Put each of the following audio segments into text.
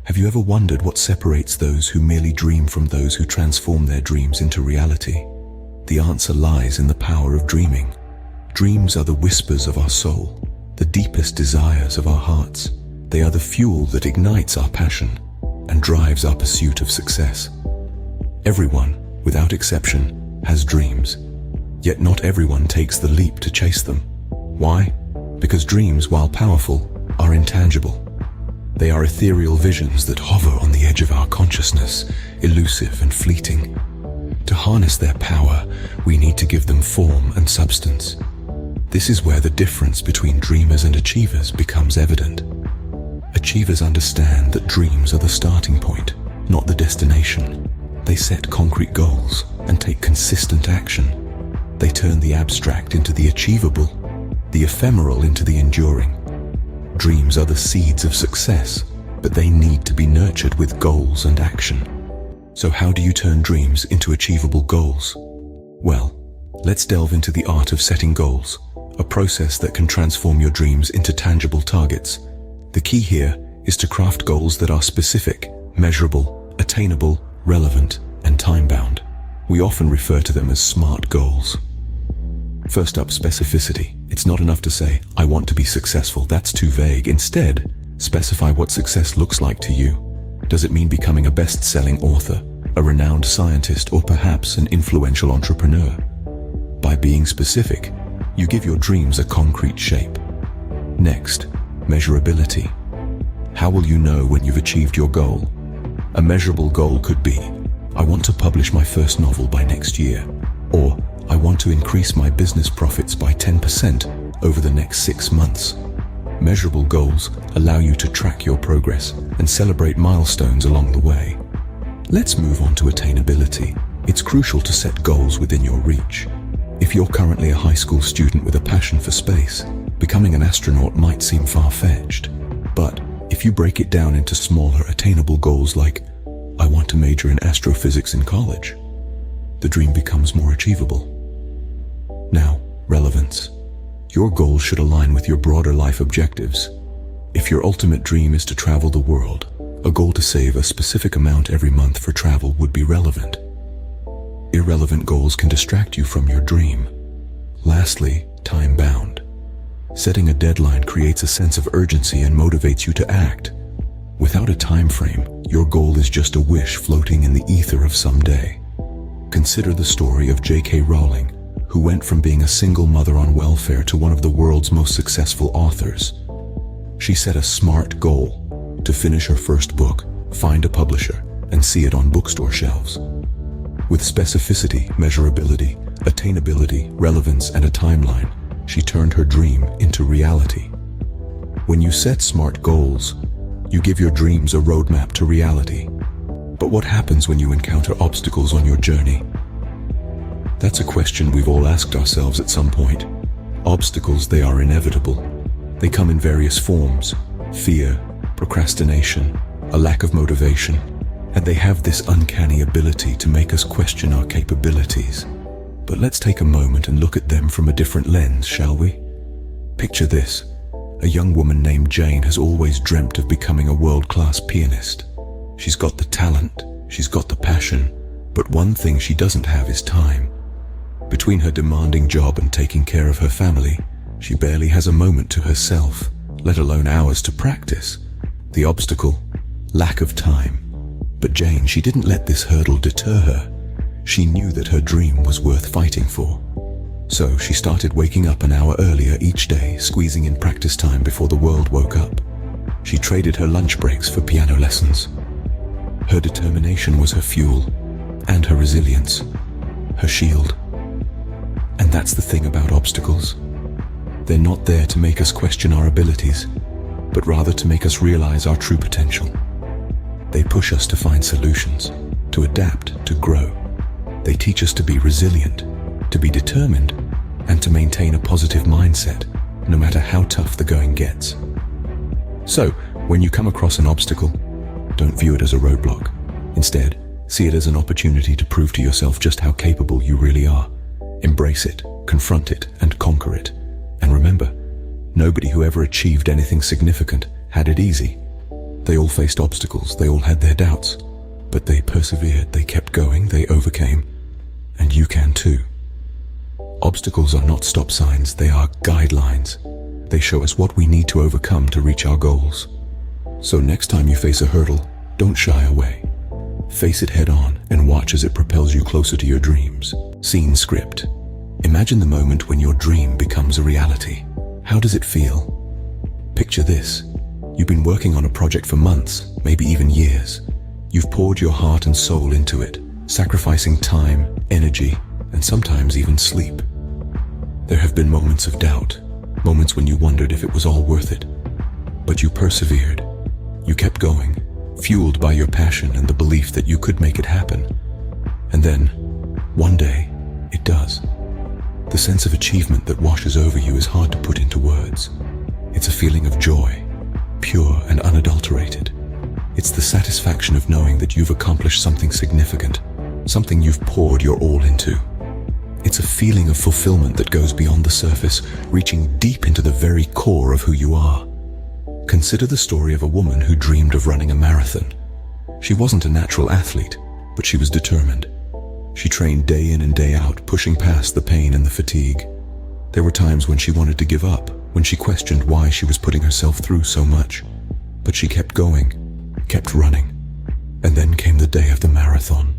Have you ever wondered what separates those who merely dream from those who transform their dreams into reality? The answer lies in the power of dreaming. Dreams are the whispers of our soul, the deepest desires of our hearts. They are the fuel that ignites our passion and drives our pursuit of success. Everyone, without exception, has dreams, yet not everyone takes the leap to chase them. Why? Because dreams, while powerful, are intangible. They are ethereal visions that hover on the edge of our consciousness, elusive and fleeting. To harness their power, we need to give them form and substance. This is where the difference between dreamers and achievers becomes evident. Achievers understand that dreams are the starting point, not the destination. They set concrete goals and take consistent action. They turn the abstract into the achievable, the ephemeral into the enduring. Dreams are the seeds of success, but they need to be nurtured with goals and action. So how do you turn dreams into achievable goals? Well, let's delve into the art of setting goals, a process that can transform your dreams into tangible targets. The key here is to craft goals that are specific, measurable, attainable, relevant, and time-bound. We often refer to them as SMART goals. First up, specificity. It's not enough to say, I want to be successful. That's too vague. Instead, specify what success looks like to you. Does it mean becoming a best-selling author, a renowned scientist, or perhaps an influential entrepreneur? By being specific, you give your dreams a concrete shape. Next, measurability. How will you know when you've achieved your goal? A measurable goal could be, I want to publish my first novel by next year, or I want to increase my business profits by 10% over the next 6 months. Measurable goals allow you to track your progress and celebrate milestones along the way. Let's move on to attainability. It's crucial to set goals within your reach. If you're currently a high school student with a passion for space, becoming an astronaut might seem far-fetched. But if you break it down into smaller, attainable goals like, I want to major in astrophysics in college, the dream becomes more achievable. Now, relevance. Your goals should align with your broader life objectives. If your ultimate dream is to travel the world, a goal to save a specific amount every month for travel would be relevant. Irrelevant goals can distract you from your dream. Lastly, time-bound. Setting a deadline creates a sense of urgency and motivates you to act. Without a time frame, your goal is just a wish floating in the ether of someday. Consider the story of J.K. Rowling, who went from being a single mother on welfare to one of the world's most successful authors. She set a SMART goal: to finish her first book, find a publisher, and see it on bookstore shelves. With specificity, measurability, attainability, relevance, and a timeline, she turned her dream into reality. When you set SMART goals, you give your dreams a roadmap to reality. But what happens when you encounter obstacles on your journey? That's a question we've all asked ourselves at some point. Obstacles, they are inevitable. They come in various forms: fear, procrastination, a lack of motivation, and they have this uncanny ability to make us question our capabilities. But let's take a moment and look at them from a different lens, shall we? Picture this. A young woman named Jane has always dreamt of becoming a world-class pianist. She's got the talent, she's got the passion, but one thing she doesn't have is time. Between her demanding job and taking care of her family, she barely has a moment to herself, let alone hours to practice. The obstacle? Lack of time. But Jane, she didn't let this hurdle deter her. She knew that her dream was worth fighting for. So she started waking up an hour earlier each day, squeezing in practice time before the world woke up. She traded her lunch breaks for piano lessons. Her determination was her fuel, and her resilience, her shield. And that's the thing about obstacles. They're not there to make us question our abilities, but rather to make us realize our true potential. They push us to find solutions, to adapt, to grow. They teach us to be resilient, to be determined, and to maintain a positive mindset, no matter how tough the going gets. So, when you come across an obstacle, don't view it as a roadblock. Instead, see it as an opportunity to prove to yourself just how capable you really are. Embrace it, confront it, and conquer it. And remember, nobody who ever achieved anything significant had it easy. They all faced obstacles, they all had their doubts, but they persevered, they kept going, they overcame, and you can too. Obstacles are not stop signs, they are guidelines. They show us what we need to overcome to reach our goals. So next time you face a hurdle, don't shy away. Face it head on and watch as it propels you closer to your dreams. Scene script. Imagine the moment when your dream becomes a reality. How does it feel? Picture this. You've been working on a project for months, maybe even years. You've poured your heart and soul into it, sacrificing time, energy, and sometimes even sleep. There have been moments of doubt, moments when you wondered if it was all worth it. But you persevered. You kept going, fueled by your passion and the belief that you could make it happen. And then, one day, it does. The sense of achievement that washes over you is hard to put into words. It's a feeling of joy, pure and unadulterated. It's the satisfaction of knowing that you've accomplished something significant, something you've poured your all into. It's a feeling of fulfillment that goes beyond the surface, reaching deep into the very core of who you are. Consider the story of a woman who dreamed of running a marathon. She wasn't a natural athlete, but she was determined. She trained day in and day out, pushing past the pain and the fatigue. There were times when she wanted to give up, when she questioned why she was putting herself through so much. But she kept going, kept running. And then came the day of the marathon.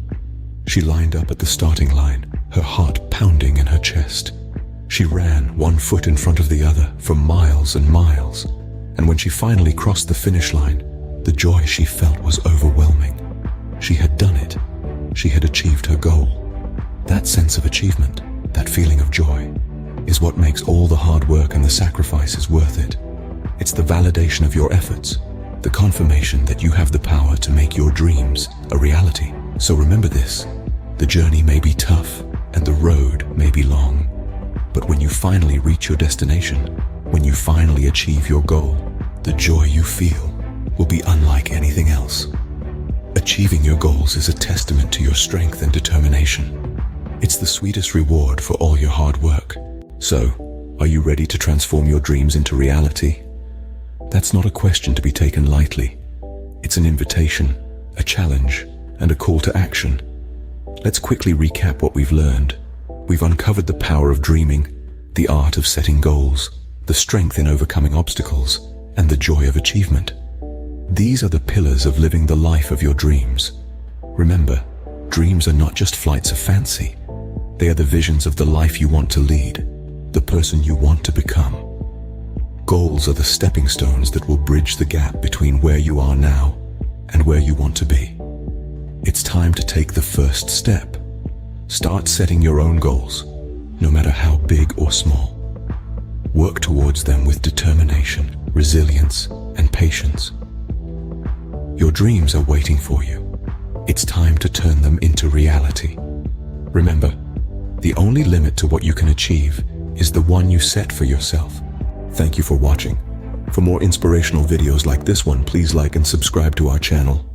She lined up at the starting line, her heart pounding in her chest. She ran one foot in front of the other for miles and miles. And when she finally crossed the finish line, the joy she felt was overwhelming. She had done it. She had achieved her goal. That sense of achievement, that feeling of joy, is what makes all the hard work and the sacrifices worth it. It's the validation of your efforts, the confirmation that you have the power to make your dreams a reality. So remember this, the journey may be tough and the road may be long, but when you finally reach your destination, when you finally achieve your goal, the joy you feel will be unlike anything else. Achieving your goals is a testament to your strength and determination. It's the sweetest reward for all your hard work. So, are you ready to transform your dreams into reality? That's not a question to be taken lightly. It's an invitation, a challenge, and a call to action. Let's quickly recap what we've learned. We've uncovered the power of dreaming, the art of setting goals, the strength in overcoming obstacles, and the joy of achievement. These are the pillars of living the life of your dreams. Remember, dreams are not just flights of fancy. They are the visions of the life you want to lead, the person you want to become. Goals are the stepping stones that will bridge the gap between where you are now and where you want to be. It's time to take the first step. Start setting your own goals, no matter how big or small. Work towards them with determination, resilience, and patience. Your dreams are waiting for you. It's time to turn them into reality. Remember, the only limit to what you can achieve is the one you set for yourself. Thank you for watching. For more inspirational videos like this one, please like and subscribe to our channel.